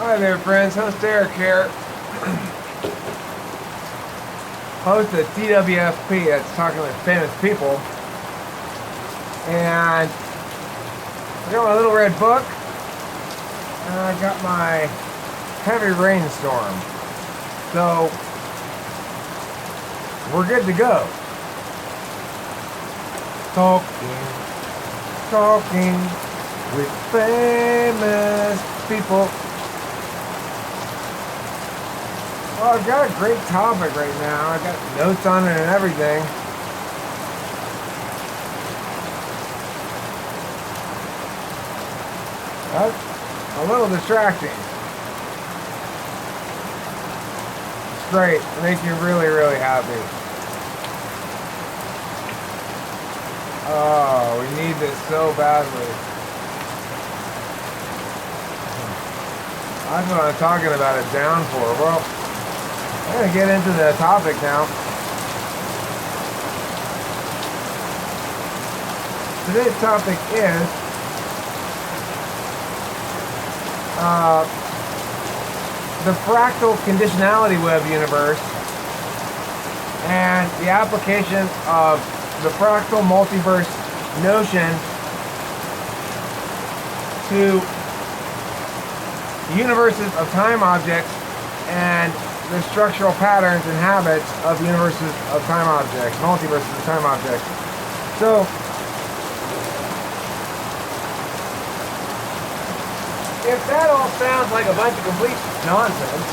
Hi there, friends. Host Eric here. Host of TWFP, that's Talking with Famous People. And I got my little red book. And I got my heavy rainstorm. So, we're good to go. Talking with famous people. Well, I've got a great topic right now. I got notes on it and everything. That's a little distracting. It's great. It makes me really, really happy. Oh, we need this so badly. That's what I'm talking about, a downpour. Well, I'm going to get into the topic now. Today's topic is the fractal conditionality web universe and the application of the fractal multiverse notion to universes of time objects and the structural patterns and habits of universes of time objects, multiverses of time objects. So, if that all sounds like a bunch of complete nonsense,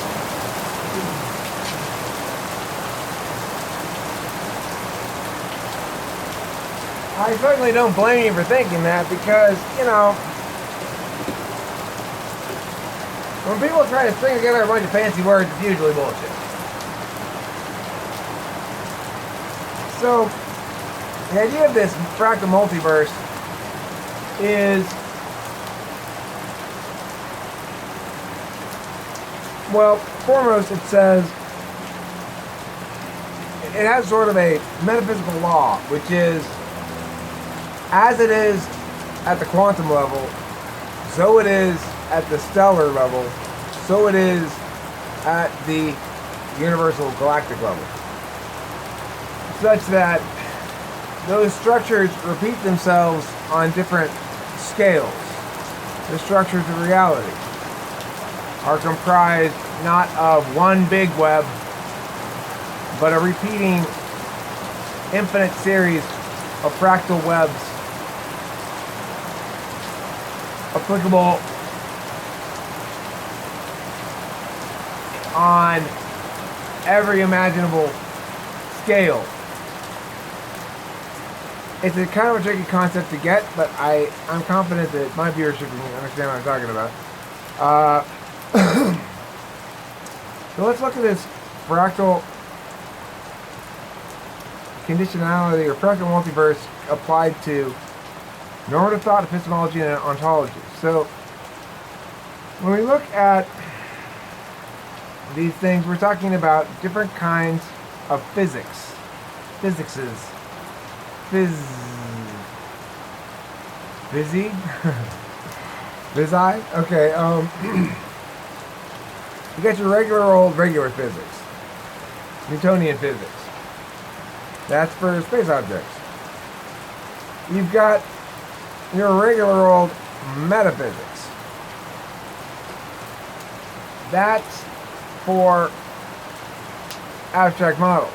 I certainly don't blame you for thinking that because, you know, when people try to string together a bunch of fancy words, it's usually bullshit. So, the idea of this fractal multiverse is, well, foremost it says, it has sort of a metaphysical law, which is, as it is at the quantum level, so it is at the stellar level, so it is at the universal galactic level. Such that those structures repeat themselves on different scales. The structures of reality are comprised not of one big web, but a repeating infinite series of fractal webs applicable on every imaginable scale. It's a kind of a tricky concept to get, but I'm confident that my viewership can understand what I'm talking about. So let's look at this fractal conditionality or fractal multiverse applied to normative thought, epistemology, and ontology. So when we look at these things, we're talking about different kinds of physics. Physi? Physi? Okay, you got your regular physics. Newtonian physics. That's for space objects. You've got your regular old metaphysics. That's for abstract models.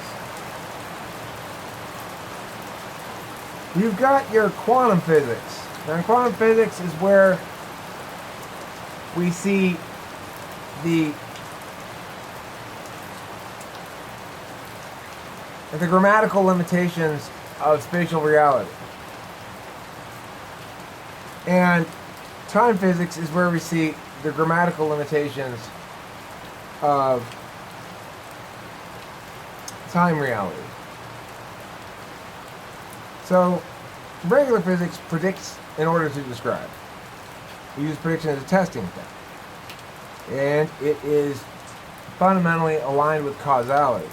You've got your quantum physics. Now, quantum physics is where we see the grammatical limitations of spatial reality. And time physics is where we see the grammatical limitations of time reality. So, regular physics predicts in order to describe. We use prediction as a testing thing. And it is fundamentally aligned with causality.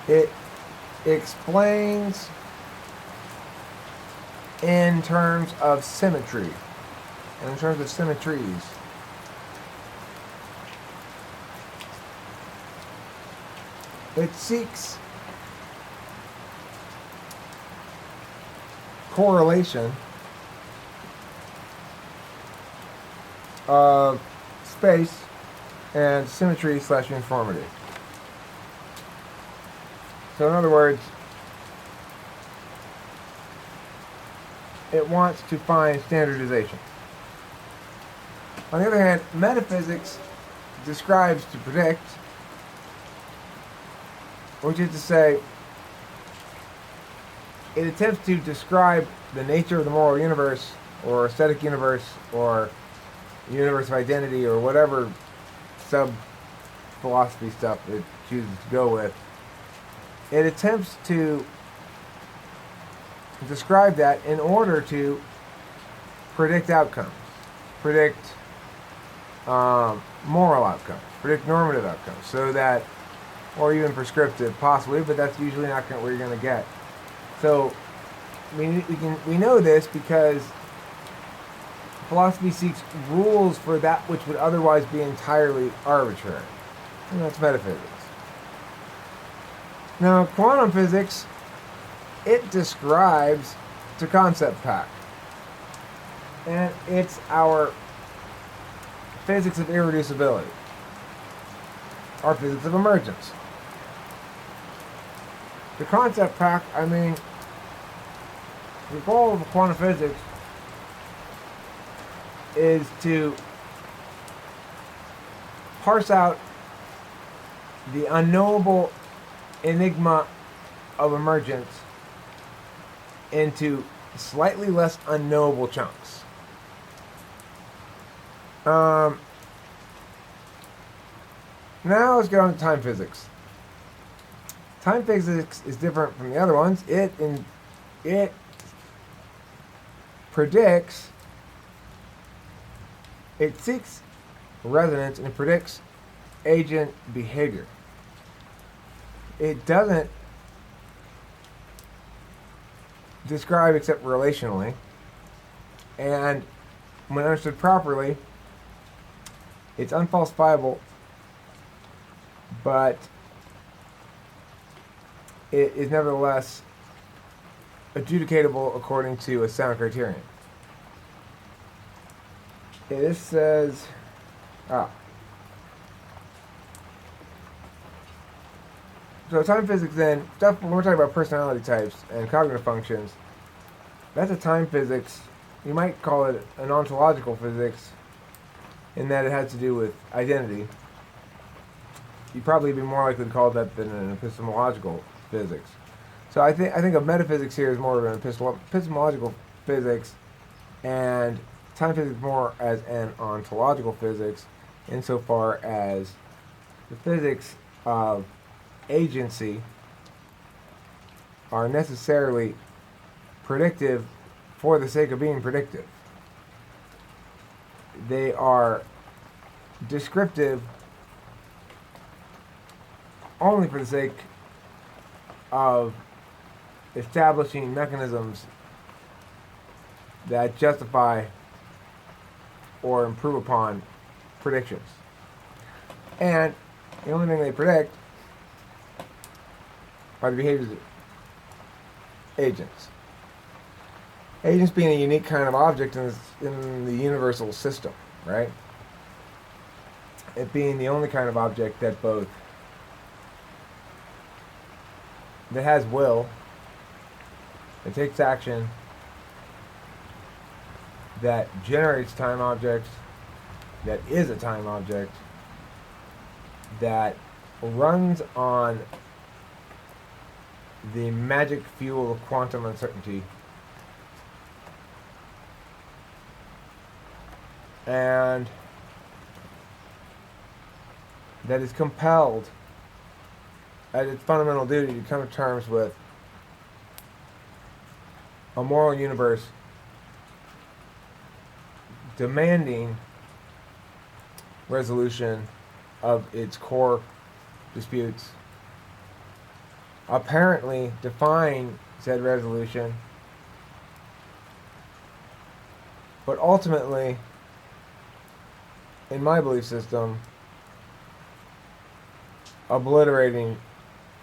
It explains in terms of symmetry and in terms of symmetries. It seeks correlation of space and symmetry / uniformity. So in other words, it wants to find standardization. On the other hand, metaphysics describes to predict, which is to say, it attempts to describe the nature of the moral universe, or aesthetic universe, or universe of identity, or whatever sub-philosophy stuff it chooses to go with. It attempts to describe that in order to predict outcomes, predict moral outcomes, predict normative outcomes, so that, or even prescriptive, possibly, but that's usually not where you're going to get. So we know this because philosophy seeks rules for that which would otherwise be entirely arbitrary, and that's metaphysics. Now, quantum physics, it describes the concept pack, and it's our physics of irreducibility, our physics of emergence. The concept pack, I mean, the goal of quantum physics is to parse out the unknowable enigma of emergence into slightly less unknowable chunks. Now let's get on to time physics. Time physics is different from the other ones. It predicts, it seeks resonance, and it predicts agent behavior. It doesn't describe except relationally, and when understood properly, it's unfalsifiable, but it is nevertheless adjudicatable according to a sound criterion. Okay, this says, so time physics then, stuff when we're talking about personality types and cognitive functions, that's a time physics. You might call it an ontological physics in that it has to do with identity. You'd probably be more likely to call that than an epistemological physics. So I think of metaphysics here as more of an epistemological physics, and time physics more as an ontological physics, insofar as the physics of agency are necessarily predictive for the sake of being predictive. They are descriptive only for the sake of establishing mechanisms that justify or improve upon predictions. And the only thing they predict are the behaviors of agents. Agents being a unique kind of object in the universal system, right? It being the only kind of object that has will, that takes action, that generates time objects, that is a time object, that runs on the magic fuel of quantum uncertainty, and that is compelled as its fundamental duty to come to terms with a moral universe demanding resolution of its core disputes, apparently define said resolution, but ultimately, in my belief system, obliterating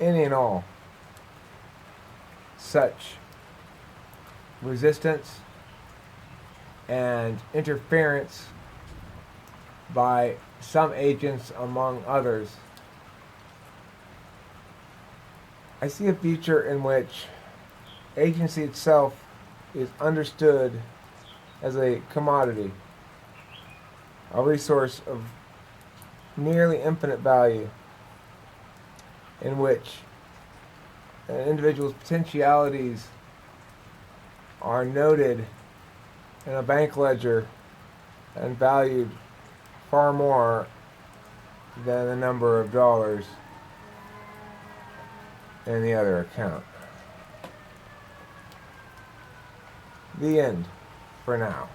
any and all such resistance and interference by some agents among others, I see a future in which agency itself is understood as a commodity, a resource of nearly infinite value, in which an individual's potentialities are noted in a bank ledger and valued far more than the number of dollars in the other account. The end for now.